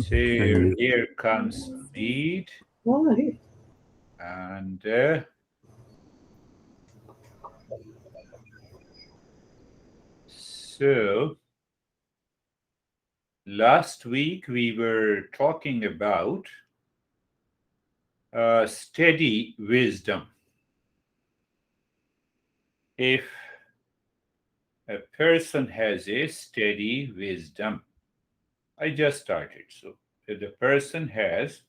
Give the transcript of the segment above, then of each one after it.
So here comes Mead, Why? and so last week we were talking about steady wisdom. If a person has a steady wisdom, I just started. So if the person has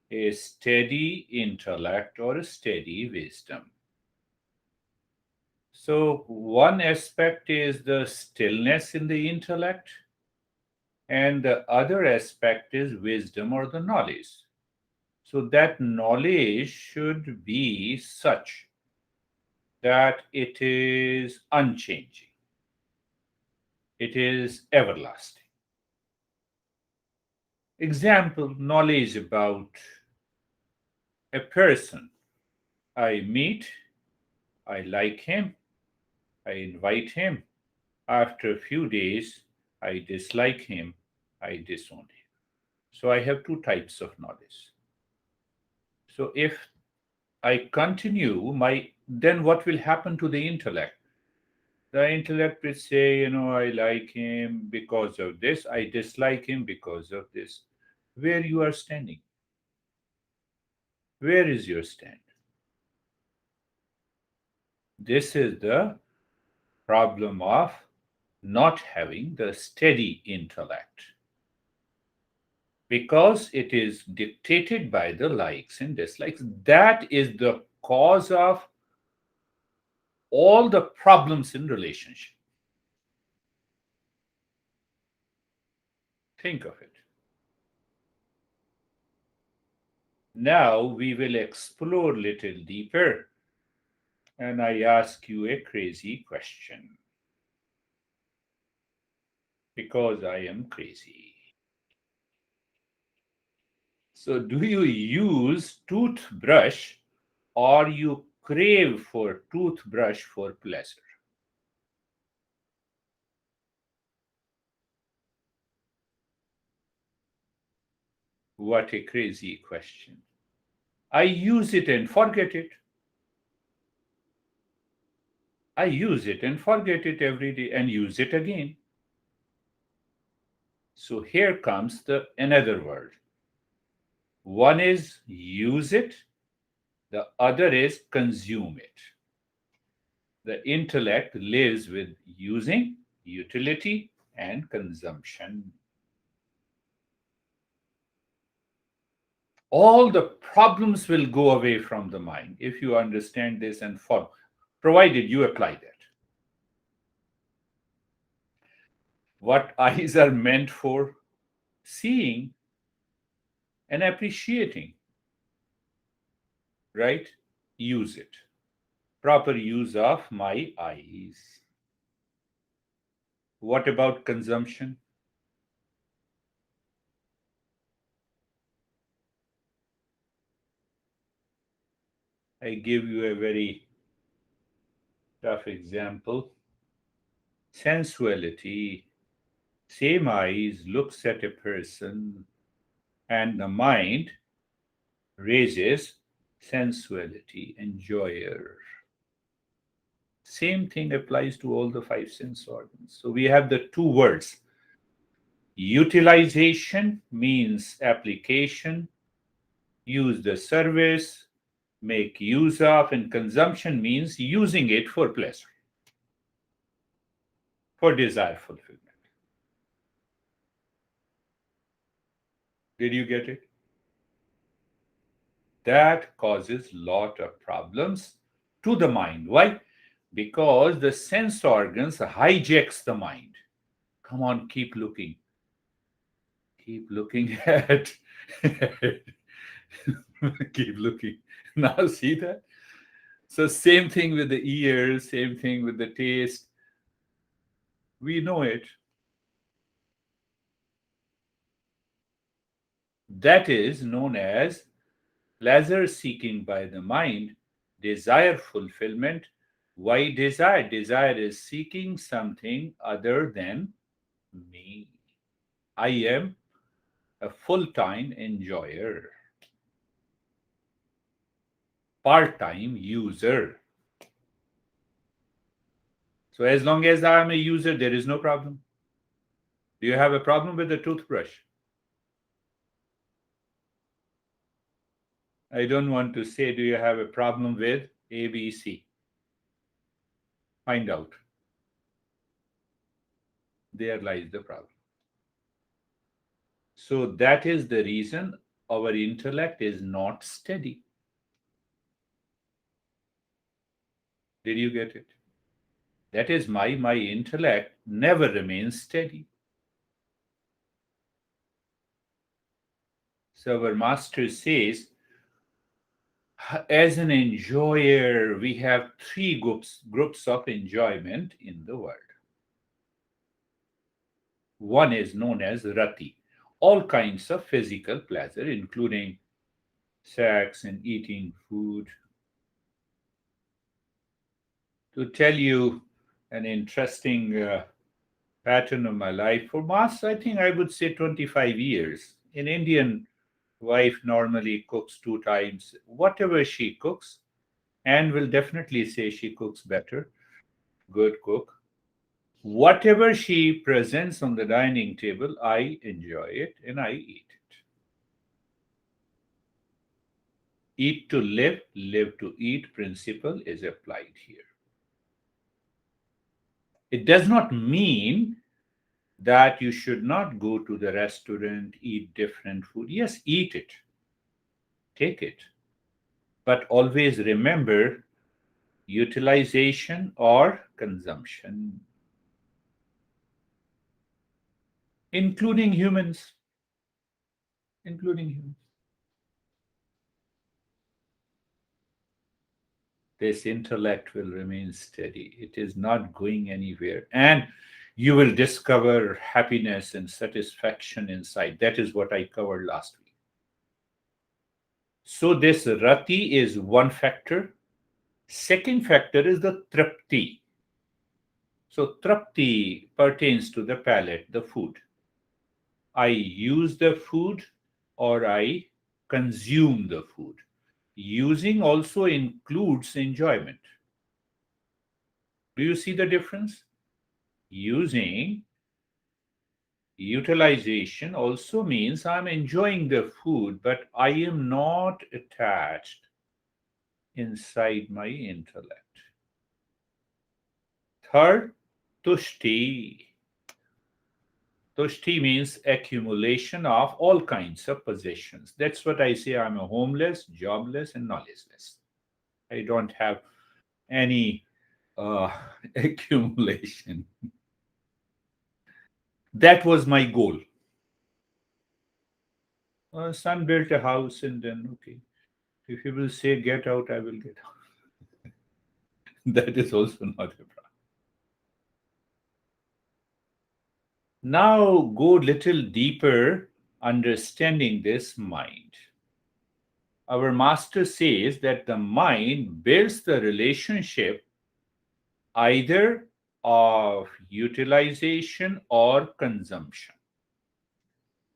a steady intellect or a steady wisdom. So, one aspect is the stillness in the intellect, and the other aspect is wisdom or the knowledge. So, that knowledge should be such that it is unchanging, it is everlasting. Example, knowledge about a person. I meet, I like him, I invite him. After a few days, I dislike him, I disown him. So I have two types of knowledge. So if I continue then what will happen to the intellect? The intellect will say, I like him because of this, I dislike him because of this. Where you are standing? Where is your stand? This is the problem of not having the steady intellect, because it is dictated by the likes and dislikes. That is the cause of all the problems in relationship. Think of it. Now we will explore little deeper, and I ask you a crazy question, because I am crazy. So do you use toothbrush, or you crave for toothbrush for pleasure? What a crazy question. I use it and forget it. I use it and forget it every day and use it again. So here comes the another word. One is use it, the other is consume it. The intellect lives with using, utility, and consumption. All the problems will go away from the mind if you understand this and follow, provided you apply that. What eyes are meant for? Seeing and appreciating, right? Use it. Proper use of my eyes. What about consumption? I give you a very tough example. Sensuality. Same eyes looks at a person, and the mind raises sensuality, enjoyer. Same thing applies to all the five sense organs. So we have the two words. Utilization means application, use the service, make use of, and consumption means using it for pleasure, for desire fulfillment. Did you get it? That causes lot of problems to the mind. Why? Because the sense organs hijacks the mind. Come on, keep looking at keep looking. Now see that? So same thing with the ears, same thing with the taste. We know it. That is known as pleasure seeking by the mind, desire fulfillment. Why desire? Desire is seeking something other than me. I am a full-time enjoyer, part-time user. So as long as I'm a user, there is no problem. Do you have a problem with the toothbrush? I don't want to say, do you have a problem with ABC? Find out. There lies the problem. So that is the reason our intellect is not steady. Did you get it? That is my intellect never remains steady. So our master says, as an enjoyer, we have three groups of enjoyment in the world. One is known as rati, all kinds of physical pleasure, including sex and eating food. To tell you an interesting pattern of my life, for mass, I think I would say 25 years. An Indian wife normally cooks two times. Whatever she cooks, and will definitely say she cooks better, good cook. Whatever she presents on the dining table, I enjoy it and I eat it. Eat to live, live to eat principle is applied here. It does not mean that you should not go to the restaurant, eat different food. Yes, eat it, take it. But always remember utilization or consumption, including humans, including humans. This intellect will remain steady. It is not going anywhere. And you will discover happiness and satisfaction inside. That is what I covered last week. So, this rati is one factor. Second factor is the trapti. So, trapti pertains to the palate, the food. I use the food or I consume the food. Using also includes enjoyment. Do you see the difference? Using, utilization also means I'm enjoying the food, but I am not attached inside my intellect. Third, tushti. Tushti means accumulation of all kinds of possessions. That's what I say. I'm a homeless, jobless, and knowledgeless. I don't have any accumulation. That was my goal. Son built a house, and then, okay, if you will say get out, I will get out. That is also not a problem. Now go little deeper, understanding this mind. Our master says that the mind builds the relationship either of utilization or consumption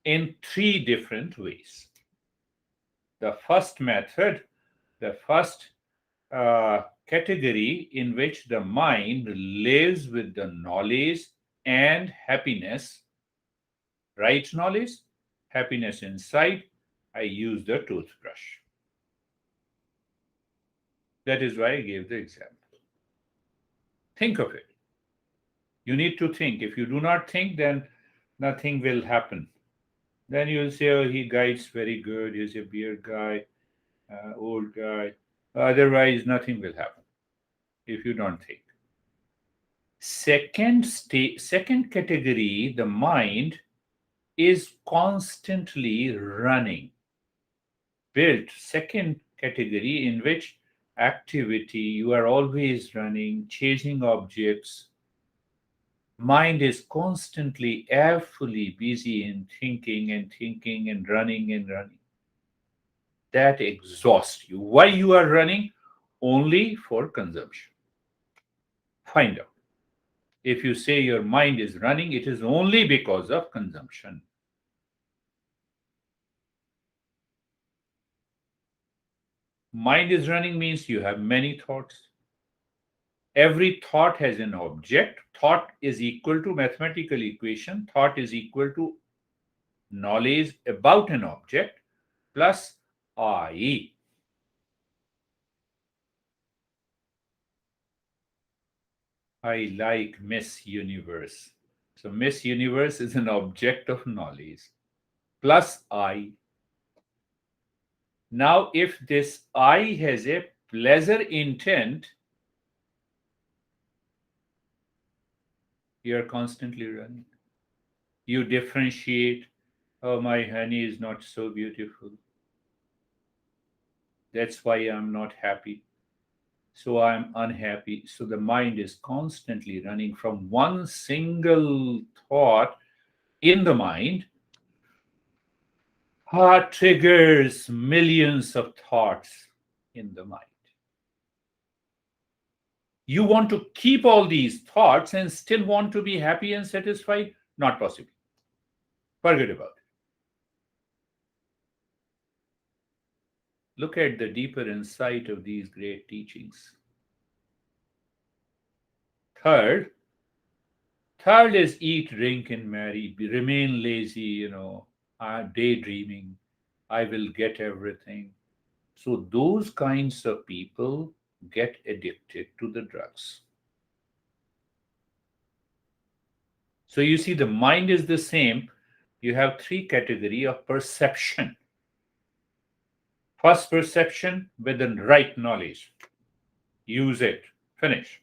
in three different ways. The first method, the first category in which the mind lives with the knowledge and happiness, right knowledge, happiness inside, I use the toothbrush. That is why I gave the example. Think of it. You need to think. If you do not think, then nothing will happen. Then you'll say, oh, he guides very good. He's a beard guy, old guy. Otherwise, nothing will happen if you don't think. Second category, the mind is constantly running. Built second category in which activity you are always running, chasing objects. Mind is constantly, fully busy in thinking and running and running. That exhausts you. Why you are running? Only for consumption. Find out. If you say your mind is running, it is only because of consumption. Mind is running means you have many thoughts. Every thought has an object. Thought is equal to mathematical equation. Thought is equal to knowledge about an object plus I. I like Miss Universe. So Miss Universe is an object of knowledge plus I. Now, if this I has a pleasure intent, you are constantly running. You differentiate, oh, my honey is not so beautiful. That's why I'm not happy. So I'm unhappy. So the mind is constantly running from one single thought in the mind, triggers millions of thoughts in the mind. You want to keep all these thoughts and still want to be happy and satisfied? Not possible. Forget about it. Look at the deeper insight of these great teachings. Third, third is eat, drink, and marry. Remain lazy, daydreaming. I will get everything. So those kinds of people get addicted to the drugs. So you see, the mind is the same. You have three category of perception. First, perception with the right knowledge. Use it. Finish.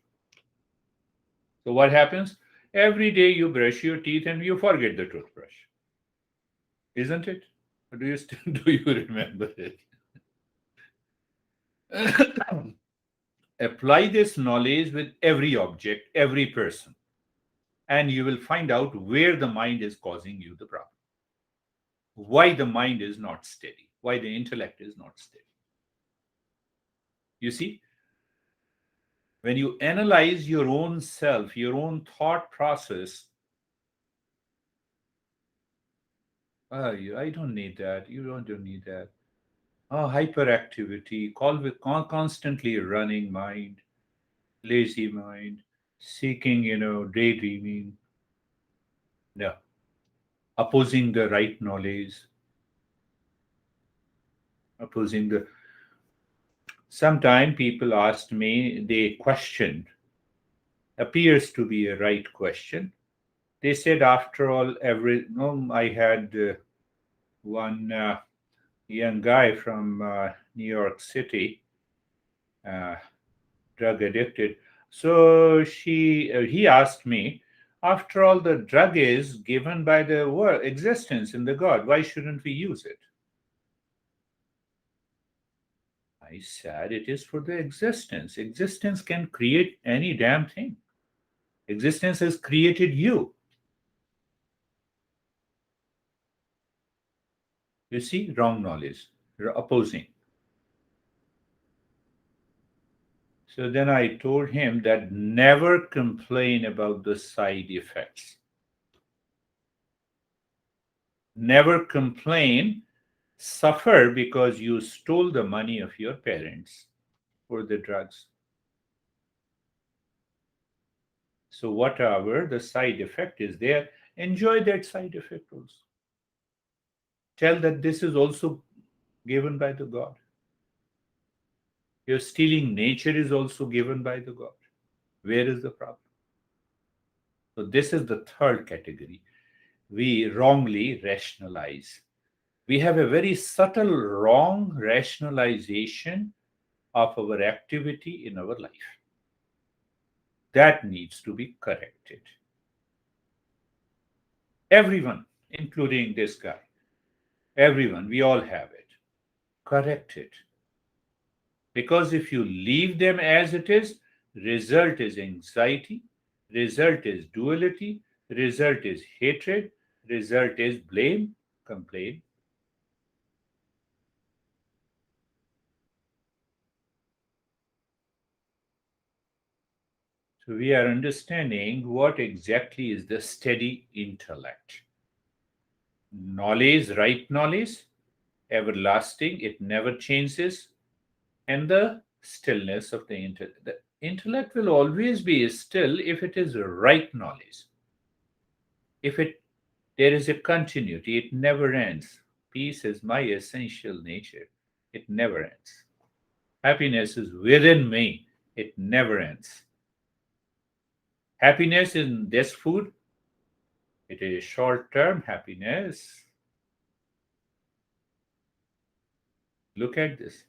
So what happens? Every day you brush your teeth and you forget the toothbrush. Isn't it? Or do you still do you remember it? Apply this knowledge with every object, every person, and you will find out where the mind is causing you the problem. Why the mind is not steady, why the intellect is not steady. You see, when you analyze your own self, your own thought process, oh, I don't need that. You don't need that. Oh, hyperactivity, constantly running mind, lazy mind, seeking, daydreaming, no, opposing the right knowledge, opposing the. Sometime people asked me, they questioned, appears to be a right question. They said, after all, no, I had one young guy from New York City, uh, drug addicted. So he asked me, after all, the drug is given by the world existence in the God. Why shouldn't we use it? I said, it is for the existence. Existence can create any damn thing. Existence has created you. You see, wrong knowledge, opposing. So then I told him that never complain about the side effects. Never complain, suffer because you stole the money of your parents for the drugs. So whatever the side effect is there, enjoy that side effect also. Tell that this is also given by the God. Your stealing nature is also given by the God. Where is the problem? So this is the third category. We wrongly rationalize. We have a very subtle wrong rationalization of our activity in our life. That needs to be corrected. Everyone, including this guy, everyone, we all have it. Correct it. Because if you leave them as it is, result is anxiety, result is duality, result is hatred, result is blame, complaint. So we are understanding what exactly is the steady intellect. Knowledge, right knowledge, everlasting, it never changes. and the stillness of the intellect. The intellect will always be still if it is right knowledge. If it there is a continuity, it never ends. Peace is my essential nature. It never ends. Happiness is within me. It never ends. Happiness in this food, it is short term happiness. Look at this.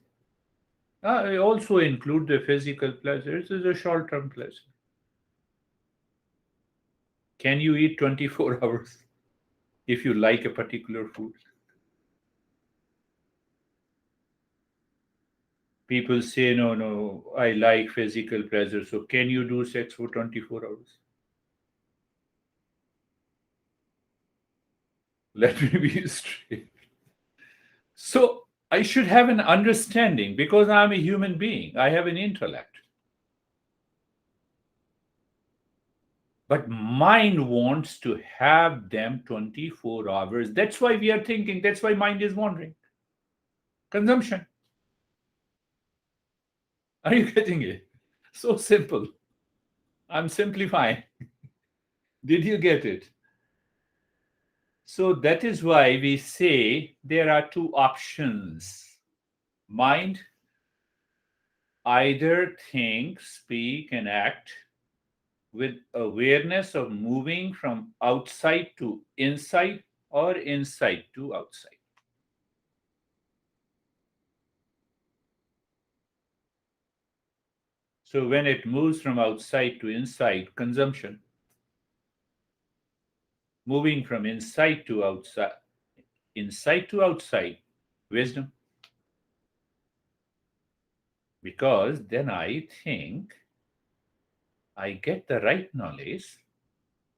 I also include the physical pleasure. This is a short term pleasure. Can you eat 24 hours if you like a particular food? People say, no, no, I like physical pleasure. So can you do sex for 24 hours? Let me be straight. So I should have an understanding because I'm a human being. I have an intellect. But mind wants to have them 24 hours. That's why we are thinking. That's why mind is wandering. Consumption. Are you getting it? So simple. I'm simplifying. Did you get it? So that is why we say there are two options. Mind either think, speak, and act with awareness of moving from outside to inside or inside to outside. So when it moves from outside to inside, consumption, moving from inside to outside, wisdom. Because then I think I get the right knowledge,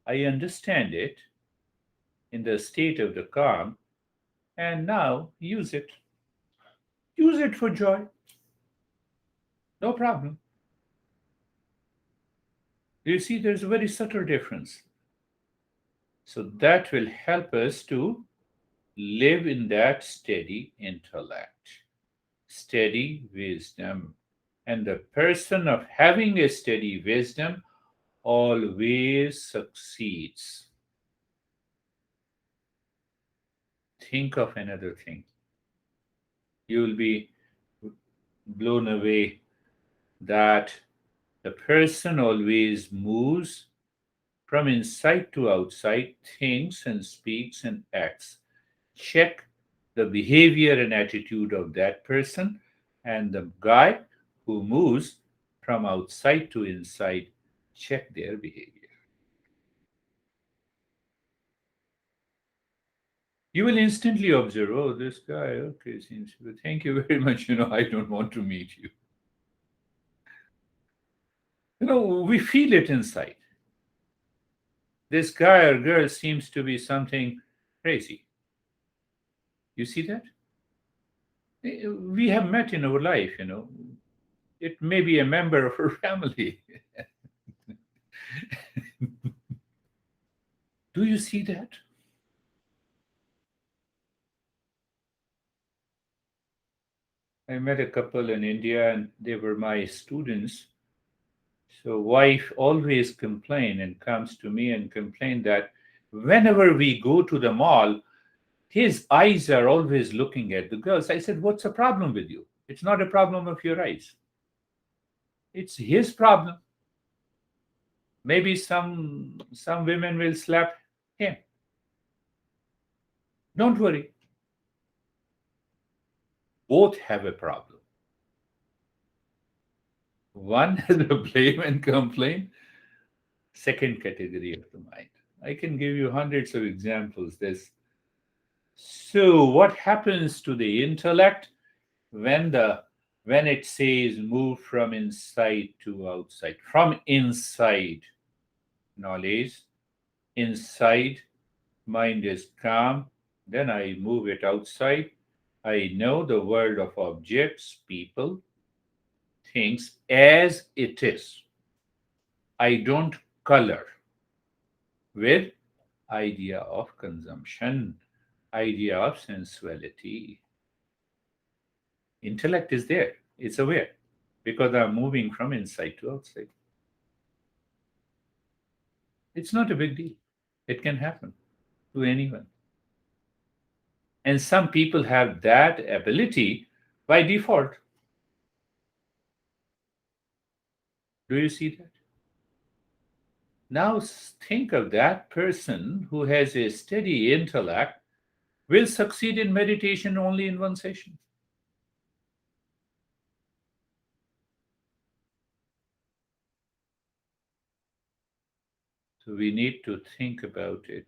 I understand it in the state of the calm, and now use it. Use it for joy. No problem. You see, there's a very subtle difference. So that will help us to live in that steady intellect, steady wisdom. And the person of having a steady wisdom always succeeds. Think of another thing. You will be blown away that the person always moves from inside to outside, thinks and speaks and acts. Check the behavior and attitude of that person and the guy who moves from outside to inside. Check their behavior. You will instantly observe, oh, this guy, okay, seems good. Thank you very much. I don't want to meet you. We feel it inside. This guy or girl seems to be something crazy. You see that? We have met in our life. It may be a member of our family. Do you see that? I met a couple in India and they were my students. So wife always complain and comes to me and complain that whenever we go to the mall, his eyes are always looking at the girls. I said, what's the problem with you? It's not a problem of your eyes. It's his problem. Maybe some women will slap him. Don't worry. Both have a problem. One has a blame and complaint, second category of the mind. I can give you hundreds of examples. So what happens to the intellect when it says move from inside to outside? From inside, knowledge, inside, mind is calm, then I move it outside. I know the world of objects, people, things as it is. I don't color with idea of consumption, idea of sensuality. Intellect is there. It's aware because I'm moving from inside to outside. It's not a big deal. It can happen to anyone. And some people have that ability by default. Do you see that? Now think of that person who has a steady intellect will succeed in meditation only in one session. So we need to think about it.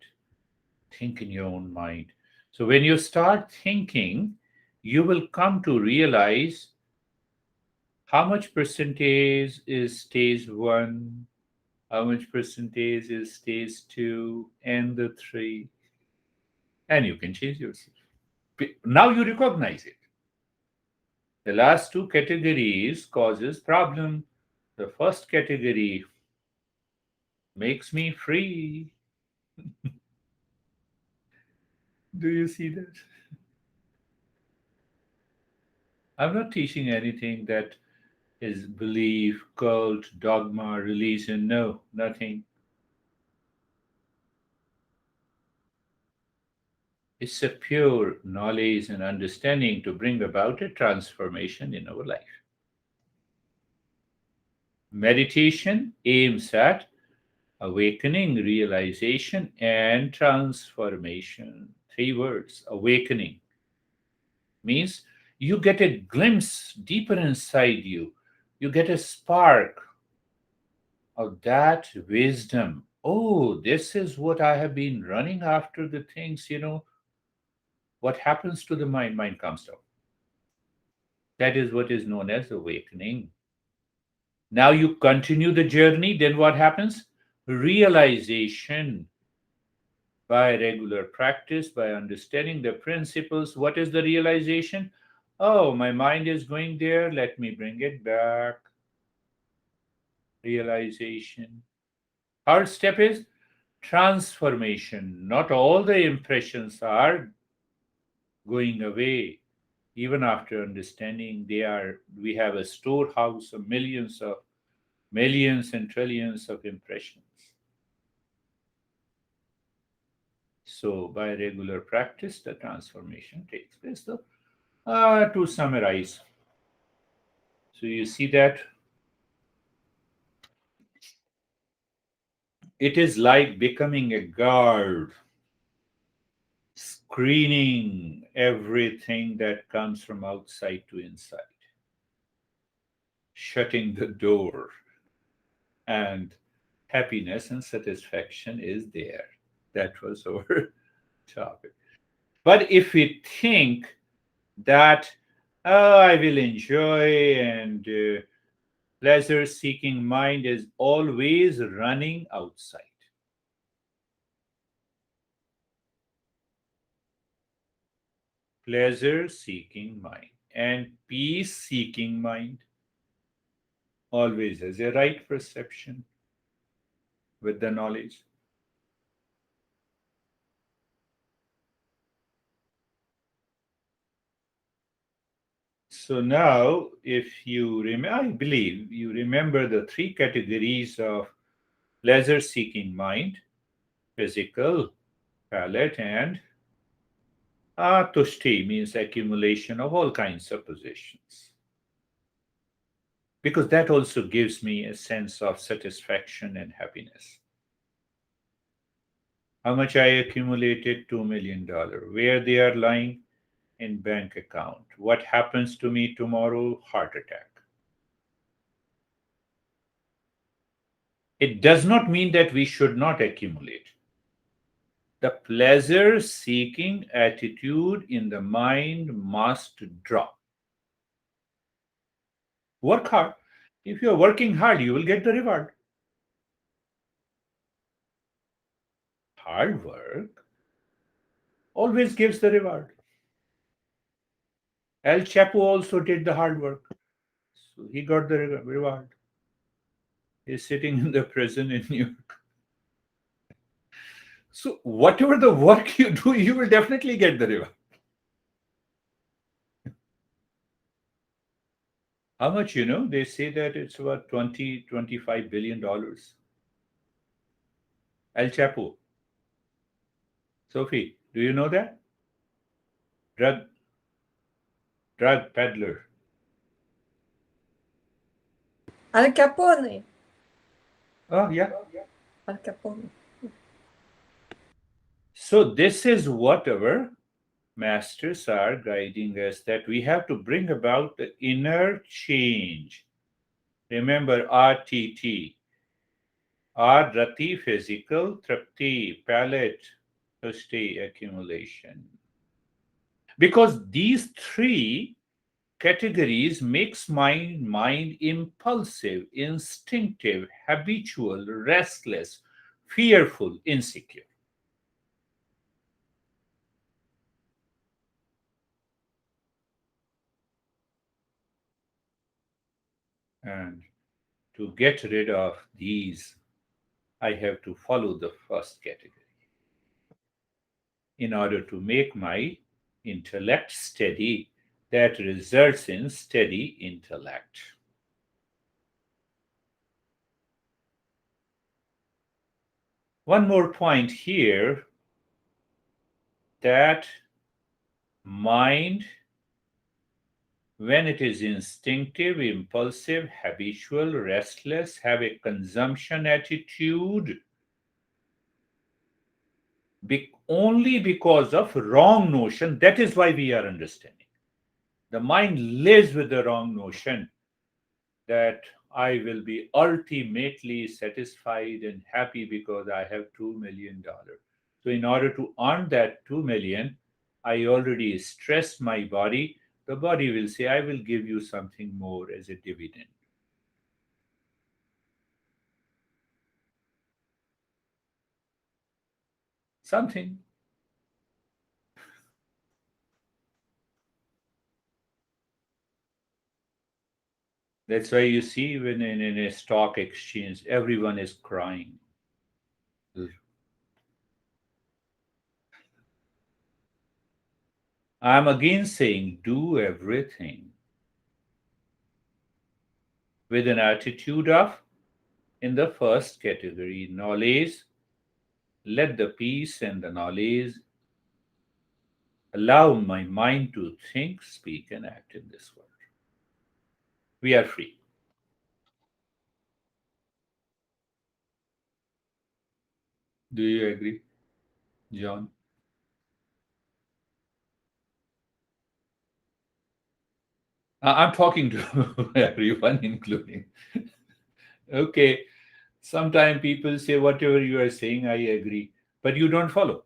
Think in your own mind. So when you start thinking, you will come to realize how much percentage is stage one, how much percentage is stage two, and the three, and you can change yourself. Now you recognize it. The last two categories causes problem. The first category makes me free. Do you see that? I'm not teaching anything that is belief, cult, dogma, religion. No, nothing. It's a pure knowledge and understanding to bring about a transformation in our life. Meditation aims at awakening, realization, and transformation. Three words: awakening means you get a glimpse deeper inside you. You get a spark of that wisdom. Oh, this is what I have been running after the things, what happens to the mind? Mind comes down. That is what is known as awakening. Now you continue the journey, then what happens? Realization by regular practice, by understanding the principles. What is the realization? Oh, my mind is going there. Let me bring it back. Realization. Third step is transformation. Not all the impressions are going away. Even after understanding, we have a storehouse of millions and trillions of impressions. So by regular practice, the transformation takes place. So, to summarize, so you see that it is like becoming a guard, screening everything that comes from outside to inside, shutting the door, and happiness and satisfaction is there. That was our topic. But if we think that I will enjoy and pleasure seeking mind is always running outside. Pleasure seeking mind and peace seeking mind always has a right perception with the knowledge. So now, if you I believe you remember the three categories of pleasure seeking mind: physical, palate, and tushti means accumulation of all kinds of possessions. Because that also gives me a sense of satisfaction and happiness. How much I accumulated? $2 million. Where they are lying? In bank account. What happens to me tomorrow? Heart attack. It does not mean that we should not accumulate. The pleasure seeking attitude in the mind must drop. Work hard. If you are working hard, you will get the reward. Hard work always gives the reward. El Chapo also did the hard work. So he got the reward. He's sitting in the prison in New York. So whatever the work you do, you will definitely get the reward. How much, you know? They say that it's about 25 billion dollars. El Chapo. Sophie, do you know that? Drug drug peddler. Al Capone. Oh yeah. Al Capone. So this is what our masters are guiding us, that we have to bring about the inner change. Remember RTT. R rati physical, trapti palate, thursday accumulation. Because these three categories makes my mind impulsive, instinctive, habitual, restless, fearful, insecure. And to get rid of these, I have to follow the first category in order to make my intellect steady. That results in steady intellect. One more point here, that mind, when it is instinctive, impulsive, habitual, restless, have a consumption attitude only because of wrong notion. That is why we are understanding. The mind lives with the wrong notion that I will be ultimately satisfied and happy because I have $2 million. So, in order to earn that 2 million, I already stressed my body. The body will say, I will give you something more as a dividend. Something. That's why you see when in a stock exchange, everyone is crying. I'm again saying, do everything with an attitude of, in the first category, knowledge. Let the peace and the knowledge allow my mind to think, speak, and act in this world. We are free. Do you agree, John? I'm talking to everyone, including. Okay, sometimes people say, whatever you are saying, I agree, but you don't follow.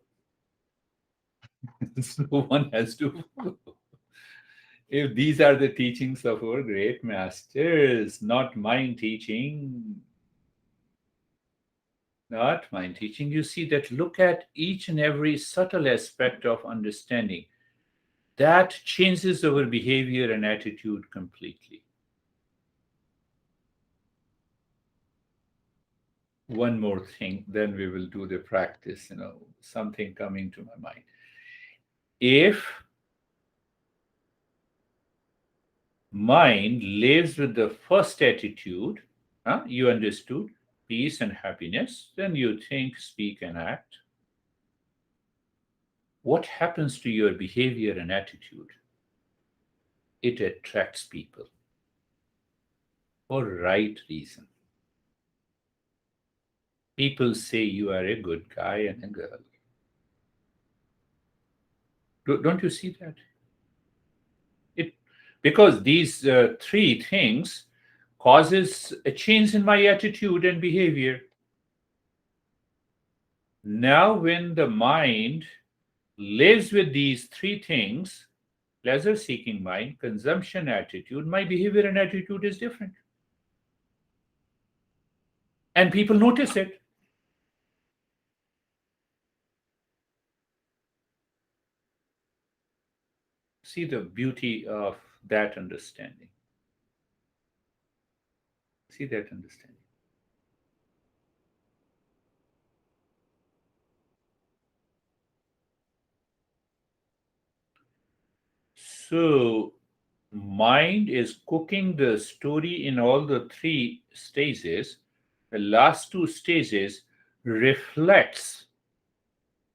So one has to follow. If these are the teachings of our great masters, not mine teaching, not mine teaching, you see that look at each and every subtle aspect of understanding. That changes our behavior and attitude completely. One more thing, then we will do the practice, something coming to my mind. If mind lives with the first attitude, you understood, peace and happiness, then you think, speak, and act. What happens to your behavior and attitude? It attracts people for right reason. People say you are a good guy and a girl. Don't you see that? It Because these three things causes a change in my attitude and behavior. Now, when the mind lives with these three things, pleasure seeking mind, consumption attitude, my behavior and attitude is different. And people notice it. See the beauty of that understanding. See that understanding. So, Mind is cooking the story in all the three stages. The last two stages reflects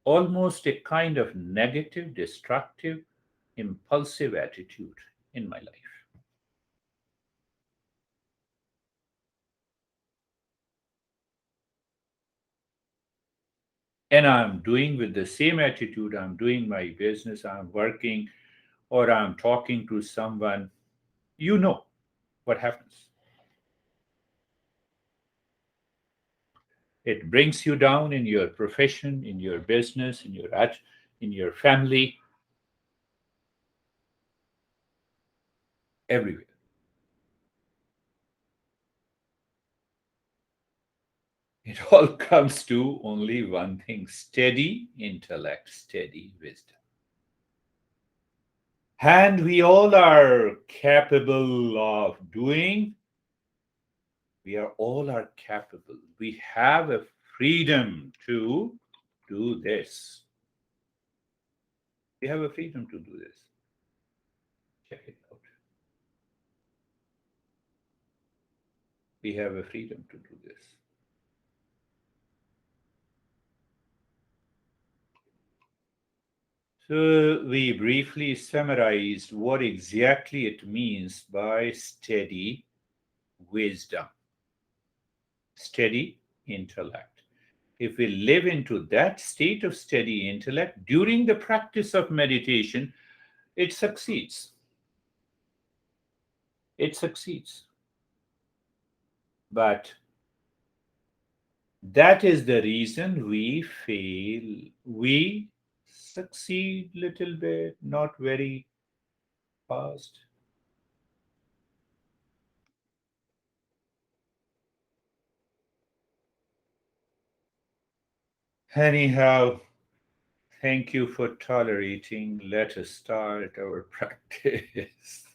almost a kind of negative, destructive, impulsive attitude in my life. And I'm doing with the same attitude, I'm doing my business, I'm working, or I'm talking to someone, you know what happens. It brings you down in your profession, in your business, in your family, everywhere. It all comes to only one thing: steady intellect, steady wisdom. And we all are capable of doing, we are all are capable. We have a freedom to do this. We have a freedom to do this. Check it out. We have a freedom to do this. So we briefly summarized what exactly it means by steady wisdom, steady intellect. If we live into that state of steady intellect during the practice of meditation, it succeeds. It succeeds. But that is the reason we fail. We succeed little bit, not very fast. Anyhow, thank you for tolerating. Let us start our practice.